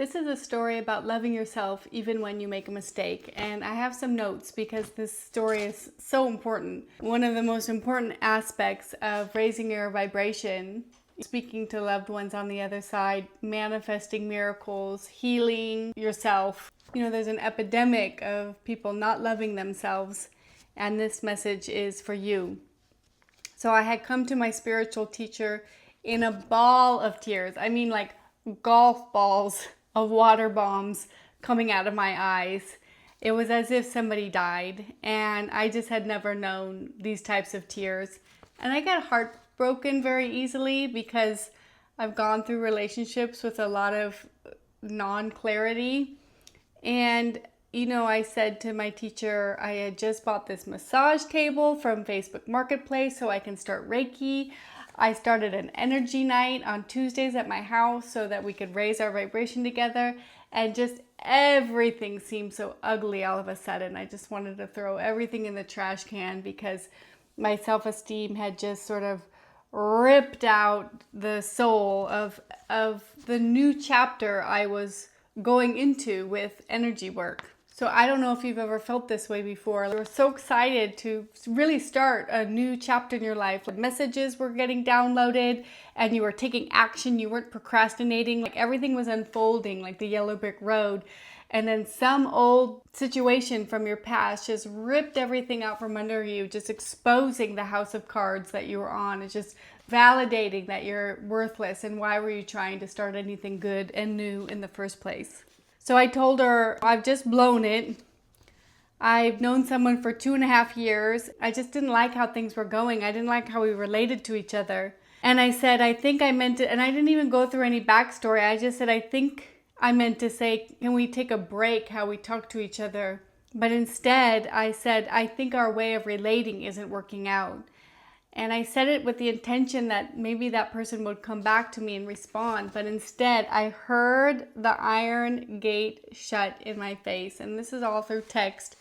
This is a story about loving yourself even when you make a mistake. And I have some notes because this story is so important. One of the most important aspects of raising your vibration, speaking to loved ones on the other side, manifesting miracles, healing yourself. You know, there's an epidemic of people not loving themselves, and this message is for you. So I had come to my spiritual teacher in a ball of tears. I mean, like golf balls of water bombs coming out of my eyes. It was as if somebody died, and I just had never known these types of tears. And I get heartbroken very easily because I've gone through relationships with a lot of non-clarity. And you know, I said to my teacher, I had just bought this massage table from Facebook Marketplace so I can start Reiki. I started an energy night on Tuesdays at my house so that we could raise our vibration together. And just everything seemed so ugly all of a sudden. I just wanted to throw everything in the trash can because my self-esteem had just sort of ripped out the soul of the new chapter I was going into with energy work. So I don't know if you've ever felt this way before. You're so excited to really start a new chapter in your life. Like messages were getting downloaded and you were taking action. You weren't procrastinating. Like everything was unfolding like the yellow brick road. And then some old situation from your past just ripped everything out from under you, just exposing the house of cards that you were on. It's just validating that you're worthless and why were you trying to start anything good and new in the first place. So I told her, I've just blown it. I've known someone for 2.5 years. I just didn't like how things were going. I didn't like how we related to each other. And I said, I think I meant it. And I didn't even go through any backstory. I just said, I think I meant to say, can we take a break how we talk to each other? But instead, I said, I think our way of relating isn't working out. And I said it with the intention that maybe that person would come back to me and respond. But instead, I heard the iron gate shut in my face. And this is all through text.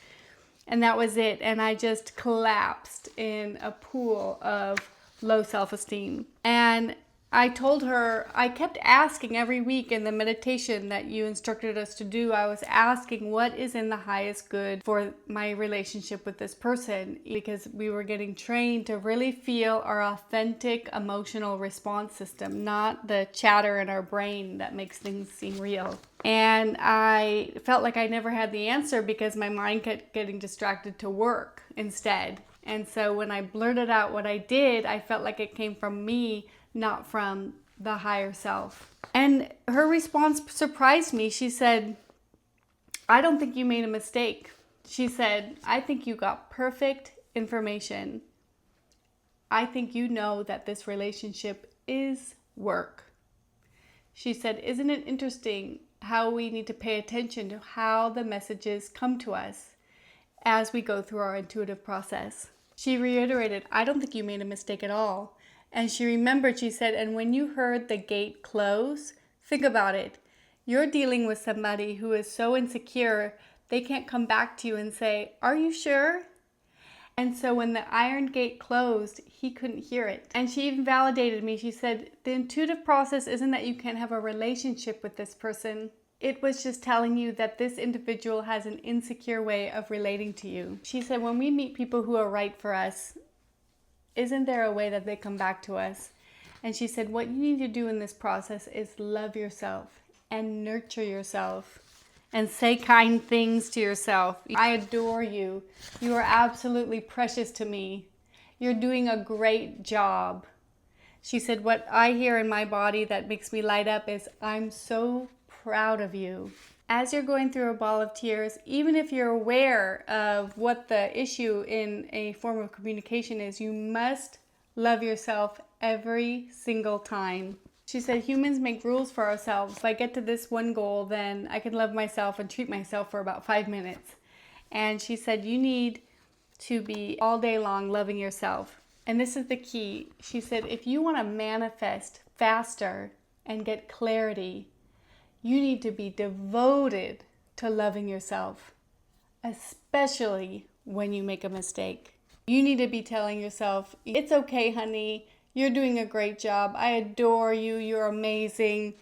And that was it. And I just collapsed in a pool of low self-esteem. And I told her, I kept asking every week in the meditation that you instructed us to do, I was asking what is in the highest good for my relationship with this person, because we were getting trained to really feel our authentic emotional response system, not the chatter in our brain that makes things seem real. And I felt like I never had the answer because my mind kept getting distracted to work instead. And so when I blurted out what I did, I felt like it came from me, not from the higher self. And her response surprised me. She said, I don't think you made a mistake. She said, I think you got perfect information. I think you know that this relationship is work. She said, isn't it interesting how we need to pay attention to how the messages come to us as we go through our intuitive process? She reiterated, I don't think you made a mistake at all. And she remembered, she said, and when you heard the gate close, think about it. You're dealing with somebody who is so insecure, they can't come back to you and say, are you sure? And so when the iron gate closed, he couldn't hear it. And she even validated me. She said, the intuitive process isn't that you can't have a relationship with this person. It was just telling you that this individual has an insecure way of relating to you. She said, when we meet people who are right for us, isn't there a way that they come back to us? And she said, what you need to do in this process is love yourself and nurture yourself and say kind things to yourself. I adore you. You are absolutely precious to me. You're doing a great job. She said, what I hear in my body that makes me light up is, I'm so proud of you. As you're going through a ball of tears, even if you're aware of what the issue in a form of communication is, you must love yourself every single time. She said, humans make rules for ourselves. If I get to this one goal, then I can love myself and treat myself for about 5 minutes. And she said, you need to be all day long loving yourself. And this is the key. She said, if you want to manifest faster and get clarity, you need to be devoted to loving yourself, especially when you make a mistake. You need to be telling yourself, it's okay, honey. You're doing a great job. I adore you. You're amazing,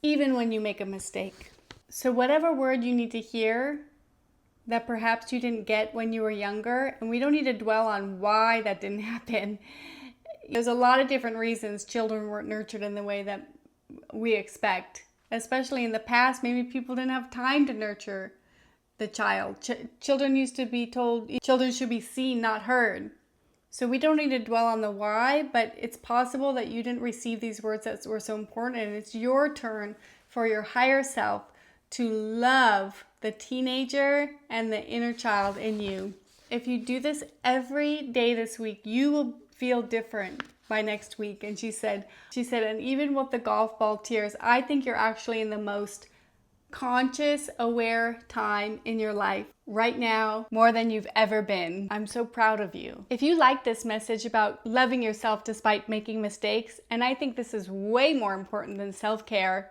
even when you make a mistake. So whatever word you need to hear that perhaps you didn't get when you were younger, and we don't need to dwell on why that didn't happen. There's a lot of different reasons children weren't nurtured in the way that we expect. Especially in the past, maybe people didn't have time to nurture the child. Children used to be told children should be seen, not heard. So we don't need to dwell on the why, but it's possible that you didn't receive these words that were so important, and it's your turn for your higher self to love the teenager and the inner child in you. If you do this every day this week, you will feel different by next week. And she said, and even with the golf ball tears, I think you're actually in the most conscious, aware time in your life right now, more than you've ever been. I'm so proud of you. If you like this message about loving yourself despite making mistakes, and I think this is way more important than self-care,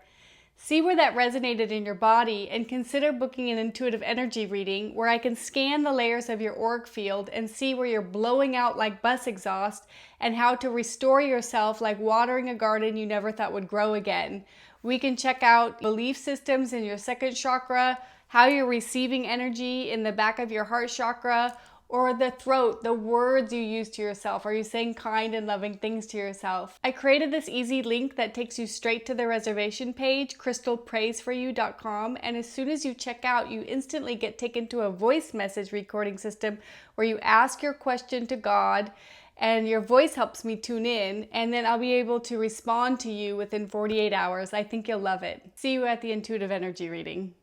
see where that resonated in your body and consider booking an intuitive energy reading where I can scan the layers of your auric field and see where you're blowing out like bus exhaust and how to restore yourself like watering a garden you never thought would grow again. We can check out belief systems in your second chakra, how you're receiving energy in the back of your heart chakra, or the throat, the words you use to yourself. Are you saying kind and loving things to yourself? I created this easy link that takes you straight to the reservation page, crystalpraysforyou.com, and as soon as you check out, you instantly get taken to a voice message recording system where you ask your question to God, and your voice helps me tune in, and then I'll be able to respond to you within 48 hours. I think you'll love it. See you at the intuitive energy reading.